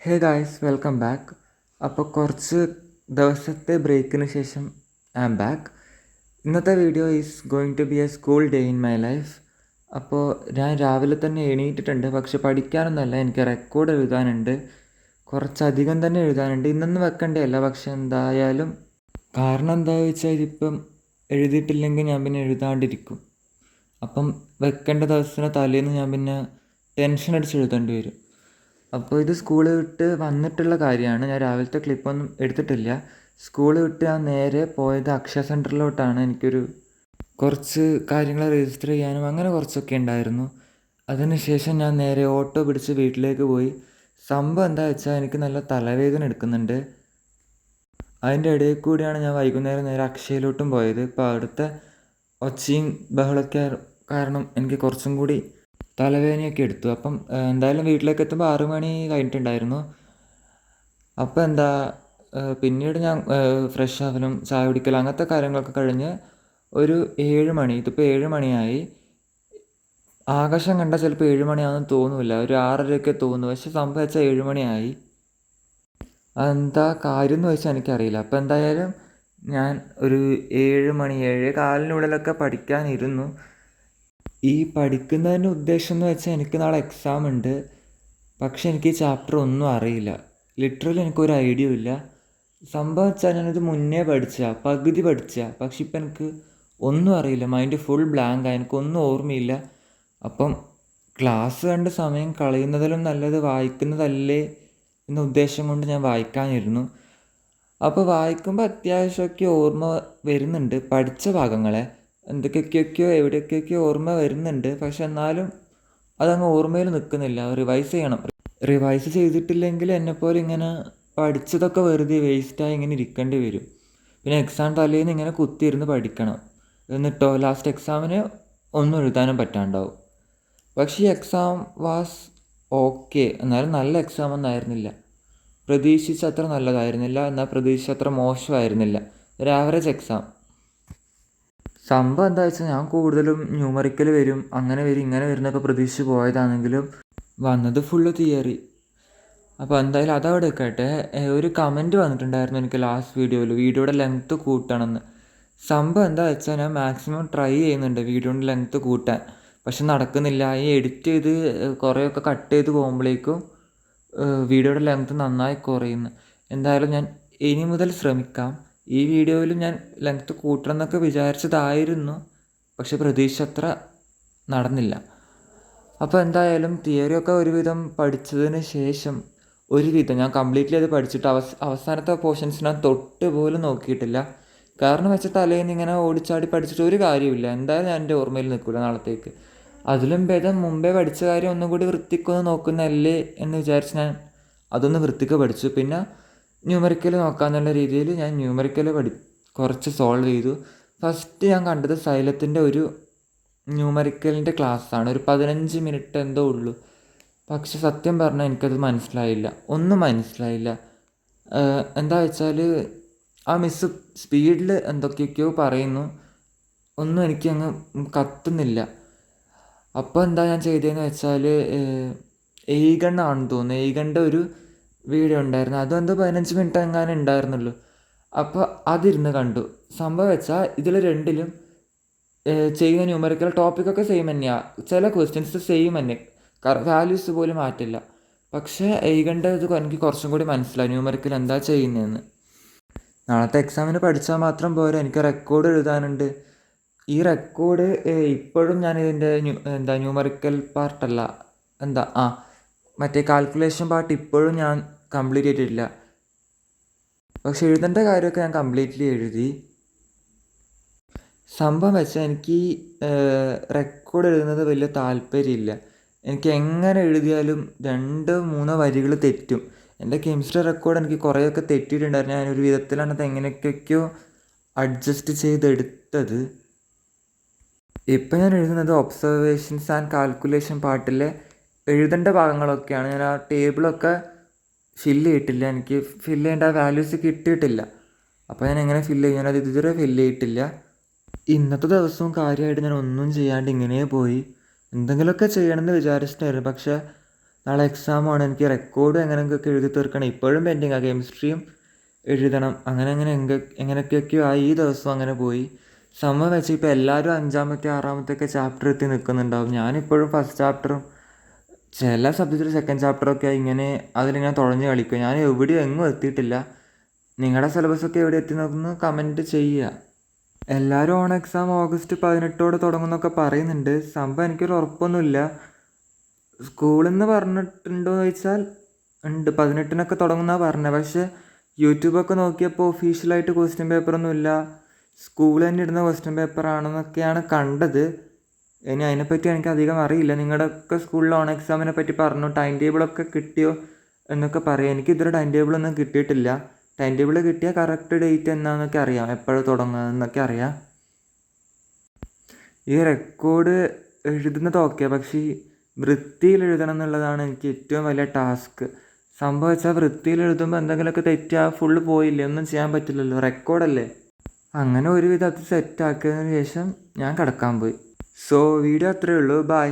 Hey guys, welcome back. അപ്പോൾ കുറച്ച് ദിവസത്തെ ബ്രേക്കിന് ശേഷം ഐ ആം ബാക്ക്. ഇന്നത്തെ video is going to be a school day in my life. അപ്പോൾ ഞാൻ രാവിലെ തന്നെ എണീറ്റിട്ടുണ്ട്, പക്ഷെ പഠിക്കാനൊന്നുമല്ല, എനിക്ക് റെക്കോർഡ് എഴുതാനുണ്ട്. കുറച്ചധികം തന്നെ എഴുതാനുണ്ട്. ഇന്നൊന്നും വെക്കേണ്ടതല്ല, പക്ഷെ എന്തായാലും കാരണം എന്താണെന്ന് വെച്ചാൽ ഇതിപ്പം എഴുതിയിട്ടില്ലെങ്കിൽ ഞാൻ പിന്നെ എഴുതാണ്ടിരിക്കും. അപ്പം വെക്കേണ്ട ദിവസത്തിന് തലേന്ന് ഞാൻ പിന്നെ ടെൻഷൻ അടിച്ച് എഴുതേണ്ടി വരും. അപ്പോൾ ഇത് സ്കൂൾ വിട്ട് വന്നിട്ടുള്ള കാര്യമാണ്. ഞാൻ രാവിലത്തെ ക്ലിപ്പൊന്നും എടുത്തിട്ടില്ല. സ്കൂൾ വിട്ട് ഞാൻ നേരെ പോയത് അക്ഷയ സെൻറ്ററിലോട്ടാണ്. എനിക്കൊരു കുറച്ച് കാര്യങ്ങൾ രജിസ്റ്റർ ചെയ്യാനും അങ്ങനെ കുറച്ചൊക്കെ ഉണ്ടായിരുന്നു. അതിനുശേഷം ഞാൻ നേരെ ഓട്ടോ പിടിച്ച് വീട്ടിലേക്ക് പോയി. സംഭവം എന്താ വെച്ചാൽ എനിക്ക് നല്ല തലവേദന എടുക്കുന്നുണ്ട്. അതിൻ്റെ ഇടയിൽ കൂടിയാണ് ഞാൻ വൈകുന്നേരം നേരെ അക്ഷയയിലോട്ടും പോയത്. ഇപ്പോൾ അവിടുത്തെ ഒച്ചയും ബഹളമൊക്കെ കാരണം എനിക്ക് കുറച്ചും കൂടി തലവേദനയൊക്കെ എടുത്തു. അപ്പം എന്തായാലും വീട്ടിലേക്ക് എത്തുമ്പോൾ 6 മണി കഴിഞ്ഞിട്ടുണ്ടായിരുന്നു. അപ്പോൾ പിന്നീട് ഞാൻ ഫ്രഷ് ആവലും ചായ കുടിക്കലും അങ്ങനത്തെ കാര്യങ്ങളൊക്കെ കഴിഞ്ഞ് ഒരു 7 മണി, ഇതിപ്പോൾ 7 മണിയായി. ആകാശം കണ്ടാൽ ചിലപ്പോൾ 7 മണിയാണെന്ന് തോന്നില്ല, ഒരു 6:30ഒക്കെ തോന്നുന്നു. പക്ഷെ സംഭവം വെച്ചാൽ 7 മണിയായി. അതെന്താ കാര്യം എന്ന് വെച്ചാൽ എനിക്കറിയില്ല. അപ്പോൾ എന്തായാലും ഞാൻ ഒരു 7 മണി 7:15 പഠിക്കാനിരുന്നു. ഈ പഠിക്കുന്നതിൻ്റെ ഉദ്ദേശം എന്ന് വെച്ചാൽ എനിക്ക് നാളെ എക്സാം ഉണ്ട്. പക്ഷെ എനിക്ക് ഈ ചാപ്റ്റർ ഒന്നും അറിയില്ല. ലിറ്ററലി എനിക്കൊരു ഐഡിയ ഇല്ല. സംഭവം വെച്ചാൽ ഞാനത് മുന്നേ പകുതി പക്ഷെ ഇപ്പം എനിക്ക് ഒന്നും അറിയില്ല. മൈൻഡ് ഫുൾ ബ്ലാങ്കാണ്, എനിക്കൊന്നും ഓർമ്മയില്ല. അപ്പം ക്ലാസ് കണ്ട് സമയം കളയുന്നതിലും നല്ലത് വായിക്കുന്നതല്ലേ എന്ന ഉദ്ദേശം കൊണ്ട് ഞാൻ വായിക്കാനിരുന്നു. അപ്പോൾ വായിക്കുമ്പോൾ അത്യാവശ്യമൊക്കെ ഓർമ്മ വരുന്നുണ്ട്, പഠിച്ച ഭാഗങ്ങളെ എന്തൊക്കെയൊക്കെയോ എവിടെയൊക്കെയൊക്കെയോ ഓർമ്മ വരുന്നുണ്ട്. പക്ഷെ എന്നാലും അതങ്ങ് ഓർമ്മയിൽ നിൽക്കുന്നില്ല. റിവൈസ് ചെയ്യണം. റിവൈസ് ചെയ്തിട്ടില്ലെങ്കിൽ എന്നെപ്പോലെ ഇങ്ങനെ പഠിച്ചതൊക്കെ വെറുതെ വേസ്റ്റായി ഇങ്ങനെ ഇരിക്കേണ്ടി വരും. പിന്നെ എക്സാം തലേന്ന് ഇങ്ങനെ കുത്തിയിരുന്ന് പഠിക്കണം. എന്നിട്ടോ ലാസ്റ്റ് എക്സാമിന് ഒന്നും എഴുതാനും പറ്റാണ്ടാവും. പക്ഷേ ഈ എക്സാം വാസ് ഓക്കെ. എന്നാലും നല്ല എക്സാം ഒന്നും ആയിരുന്നില്ല. പ്രതീക്ഷിച്ചത്ര നല്ലതായിരുന്നില്ല, എന്നാൽ പ്രതീക്ഷിച്ചത്ര മോശമായിരുന്നില്ല. ഒരു ആവറേജ് എക്സാം. സംഭവം എന്താ വെച്ചാൽ ഞാൻ കൂടുതലും ന്യൂമറിക്കൽ വരും, അങ്ങനെ വരും, ഇങ്ങനെ വരുന്നൊക്കെ പ്രതീക്ഷിച്ച് പോയതാണെങ്കിലും വന്നത് ഫുള്ള് തിയറി. അപ്പോൾ എന്തായാലും അതവിടെ വെക്കട്ടെ. ഒരു കമൻറ്റ് വന്നിട്ടുണ്ടായിരുന്നു എനിക്ക് ലാസ്റ്റ് വീഡിയോയുടെ ലെങ്ത്ത് കൂട്ടണമെന്ന്. സംഭവം എന്താ വെച്ചാൽ ഞാൻ മാക്സിമം ട്രൈ ചെയ്യുന്നുണ്ട് വീഡിയോയുടെ ലെങ്ത്ത് കൂട്ടാൻ, പക്ഷെ നടക്കുന്നില്ല. ഈ എഡിറ്റ് ചെയ്ത് കുറേയൊക്കെ കട്ട് ചെയ്ത് പോകുമ്പോഴേക്കും വീഡിയോയുടെ ലെങ്ത്ത് നന്നായി കുറയുന്നു. എന്തായാലും ഞാൻ ഇനി മുതൽ ശ്രമിക്കാം. ഈ വീഡിയോയിലും ഞാൻ ലെങ്ത്ത് കൂട്ടണം എന്നൊക്കെ വിചാരിച്ചതായിരുന്നു, പക്ഷെ പ്രതീക്ഷ നടന്നില്ല. അപ്പോൾ എന്തായാലും തിയറിയൊക്കെ ഒരുവിധം പഠിച്ചതിന് ശേഷം ഒരുവിധം ഞാൻ കംപ്ലീറ്റ്ലി അത് പഠിച്ചിട്ട് അവസാനത്തെ പോർഷൻസ് ഞാൻ തൊട്ട് പോലും നോക്കിയിട്ടില്ല. കാരണം വെച്ചാൽ തലേന്ന് ഇങ്ങനെ ഓടിച്ചാടി പഠിച്ചിട്ട് ഒരു കാര്യമില്ല. എന്തായാലും ഞാൻ എൻ്റെ ഓർമ്മയിൽ നിൽക്കില്ല നാളത്തേക്ക്. അതിലും ഭേദം മുമ്പേ പഠിച്ച കാര്യം ഒന്നും കൂടി വൃത്തിക്കൊന്ന് നോക്കുന്നതല്ലേ എന്ന് വിചാരിച്ച് ഞാൻ അതൊന്ന് വൃത്തിക്ക് പഠിച്ചു. പിന്നെ ന്യൂമറിക്കൽ നോക്കാമെന്നുള്ള രീതിയിൽ ഞാൻ ന്യൂമറിക്കൽ കുറച്ച് സോൾവ് ചെയ്തു. ഫസ്റ്റ് ഞാൻ കണ്ടത് സൈലത്തിൻ്റെ ഒരു ന്യൂമറിക്കലിൻ്റെ ക്ലാസ്സാണ്. ഒരു 15 മിനിറ്റ് എന്തോ ഉള്ളൂ. പക്ഷെ സത്യം പറഞ്ഞാൽ എനിക്കത് മനസ്സിലായില്ല, ഒന്നും മനസ്സിലായില്ല. എന്താ വെച്ചാൽ ആ മിസ്സ് സ്പീഡിൽ എന്തൊക്കെയൊക്കെയോ പറയുന്നു, ഒന്നും എനിക്കങ്ങ് കത്തുന്നില്ല. അപ്പോൾ എന്താ ഞാൻ ചെയ്തതെന്ന് വെച്ചാൽ എയ്ഗണ്ണാണെന്ന് തോന്നുന്നു, എയ്ഗണ്ണിൻ്റെ ഒരു വീഡിയോ ഉണ്ടായിരുന്നു. അതെന്തോ 15 മിനിറ്റ് എങ്ങാനും ഉണ്ടായിരുന്നുള്ളൂ. അപ്പോൾ അതിരുന്ന് കണ്ടു. സംഭവം വെച്ചാൽ ഇതിൽ രണ്ടിലും ചെയ്യുന്ന ന്യൂമറിക്കൽ ടോപ്പിക്കൊക്കെ സെയിം തന്നെയാണ്. ചില ക്വസ്റ്റ്യൻസ് സെയിം തന്നെ, വാല്യൂസ് പോലും മാറ്റില്ല. പക്ഷേ എയ്ഗണ്ണിൻ്റെ ഇത് എനിക്ക് കുറച്ചും കൂടി മനസ്സിലായി ന്യൂമറിക്കൽ എന്താ ചെയ്യുന്നതെന്ന്. നാളത്തെ എക്സാമിന് പഠിച്ചാൽ മാത്രം പോരാ, എനിക്ക് റെക്കോർഡ് എഴുതാനുണ്ട്. ഈ റെക്കോർഡ് ഇപ്പോഴും ഞാൻ ഇതിൻ്റെ ന്യൂമറിക്കൽ പാർട്ടല്ല, മറ്റേ കാൽക്കുലേഷൻ പാർട്ട് ഇപ്പോഴും ഞാൻ കംപ്ലീറ്റ് ചെയ്തിട്ടില്ല. പക്ഷെ എഴുതേണ്ട കാര്യമൊക്കെ ഞാൻ കംപ്ലീറ്റ്ലി എഴുതി. സംഭവം വെച്ചാൽ എനിക്ക് റെക്കോർഡ് എഴുതുന്നത് വലിയ താല്പര്യമില്ല. എനിക്ക് എങ്ങനെ എഴുതിയാലും 2-3 വരികൾ തെറ്റും. എൻ്റെ കെമിസ്ട്രി റെക്കോർഡ് എനിക്ക് കുറേയൊക്കെ തെറ്റിയിട്ടുണ്ടായിരുന്നു. ഞാനൊരു വിധത്തിലാണ് അത് എങ്ങനെയൊക്കെയോ അഡ്ജസ്റ്റ് ചെയ്തെടുത്തത്. ഇപ്പം ഞാൻ എഴുതുന്നത് ഒബ്സർവേഷൻസ് ആൻഡ് കാൽക്കുലേഷൻ പാർട്ടിലെ എഴുതേണ്ട ഭാഗങ്ങളൊക്കെയാണ്. ഞാൻ ആ ടേബിളൊക്കെ ഫില്ല് ചെയ്തിട്ടില്ല, എനിക്ക് ഫില്ല് ചെയ്യേണ്ട വാല്യൂസ് കിട്ടിയിട്ടില്ല. അപ്പോൾ ഞാൻ എങ്ങനെ ഫില്ല് ചെയ്യും, ഞാനത് ഇതുവരെ ഫില്ല് ചെയ്തിട്ടില്ല. ഇന്നത്തെ ദിവസവും കാര്യമായിട്ട് ഞാൻ ഒന്നും ചെയ്യാണ്ട് ഇങ്ങനെ പോയി. എന്തെങ്കിലുമൊക്കെ ചെയ്യണമെന്ന് വിചാരിച്ചിട്ടായിരുന്നു, പക്ഷേ നാളെ എക്സാമാണ്. എനിക്ക് റെക്കോർഡ് എങ്ങനെയൊക്കെ എഴുതി തീർക്കണം. ഇപ്പോഴും പെൻഡിങ്ങാണ്. കെമിസ്ട്രിയും എഴുതണം. അങ്ങനെ എങ്ങനെയൊക്കെയോ ആയി. ഈ ദിവസം അങ്ങനെ പോയി. സംഭവം വെച്ചാൽ ഇപ്പോൾ എല്ലാവരും 5-ാമത്തെ 6-ാമത്തെ ചാപ്റ്റർ എത്തി നിൽക്കുന്നുണ്ടാവും. ഞാനിപ്പോഴും ഫസ്റ്റ് ചാപ്റ്ററും ചില സബ്ജക്റ്റിൽ സെക്കൻഡ് ചാപ്റ്ററൊക്കെ ഇങ്ങനെ അതിലിങ്ങനെ തുഴഞ്ഞ് കളിക്കും. ഞാൻ എവിടെയും എങ്ങും എത്തിയിട്ടില്ല. നിങ്ങളുടെ സിലബസൊക്കെ എവിടെ എത്തി നോക്കുന്നു കമൻറ്റ് ചെയ്യുക. എല്ലാവരും ഓൺ എക്സാം ഓഗസ്റ്റ് 18 തുടങ്ങുന്നൊക്കെ പറയുന്നുണ്ട്. സംഭവം എനിക്കൊരു ഉറപ്പൊന്നുമില്ല. സ്കൂളിൽ നിന്ന് പറഞ്ഞിട്ടുണ്ടോ എന്ന് ചോദിച്ചാൽ ഉണ്ട്, 18 തുടങ്ങുന്നതാണ് പറഞ്ഞത്. പക്ഷേ യൂട്യൂബൊക്കെ നോക്കിയപ്പോൾ ഒഫീഷ്യലായിട്ട് ക്വസ്റ്റ്യൻ പേപ്പറൊന്നുമില്ല. സ്കൂൾ തന്നെ ഇടുന്ന ക്വസ്റ്റ്യൻ പേപ്പറാണെന്നൊക്കെയാണ് കണ്ടത്. ഇനി അതിനെപ്പറ്റി എനിക്ക് അധികം അറിയില്ല. നിങ്ങളുടെയൊക്കെ സ്കൂളിൽ ഓൺ എക്സാമിനെ പറ്റി പറഞ്ഞു, ടൈം ടേബിളൊക്കെ കിട്ടിയോ എന്നൊക്കെ പറയാം. എനിക്കിതുവരെ ടൈം ടേബിളൊന്നും കിട്ടിയിട്ടില്ല. ടൈം ടേബിൾ കിട്ടിയാൽ കറക്റ്റ് ഡേറ്റ് എന്നാന്നൊക്കെ അറിയാം, എപ്പോഴും തുടങ്ങുന്നതെന്നൊക്കെ അറിയാം. ഈ റെക്കോർഡ് എഴുതുന്നത് ഓക്കെ, പക്ഷേ വൃത്തിയിൽ എഴുതണം എന്നുള്ളതാണ് എനിക്ക് ഏറ്റവും വലിയ ടാസ്ക്. സംഭവിച്ചാൽ വൃത്തിയിൽ എഴുതുമ്പോൾ എന്തെങ്കിലുമൊക്കെ തെറ്റിയാൽ ഫുള്ള് പോയില്ലേ, ഒന്നും ചെയ്യാൻ പറ്റില്ലല്ലോ, റെക്കോർഡല്ലേ. അങ്ങനെ ഒരുവിധം അത് സെറ്റാക്കിയതിന് ശേഷം ഞാൻ കിടക്കാൻ പോയി. സോ വീഡിയോ അത്രയേ ഉള്ളൂ. ബൈ.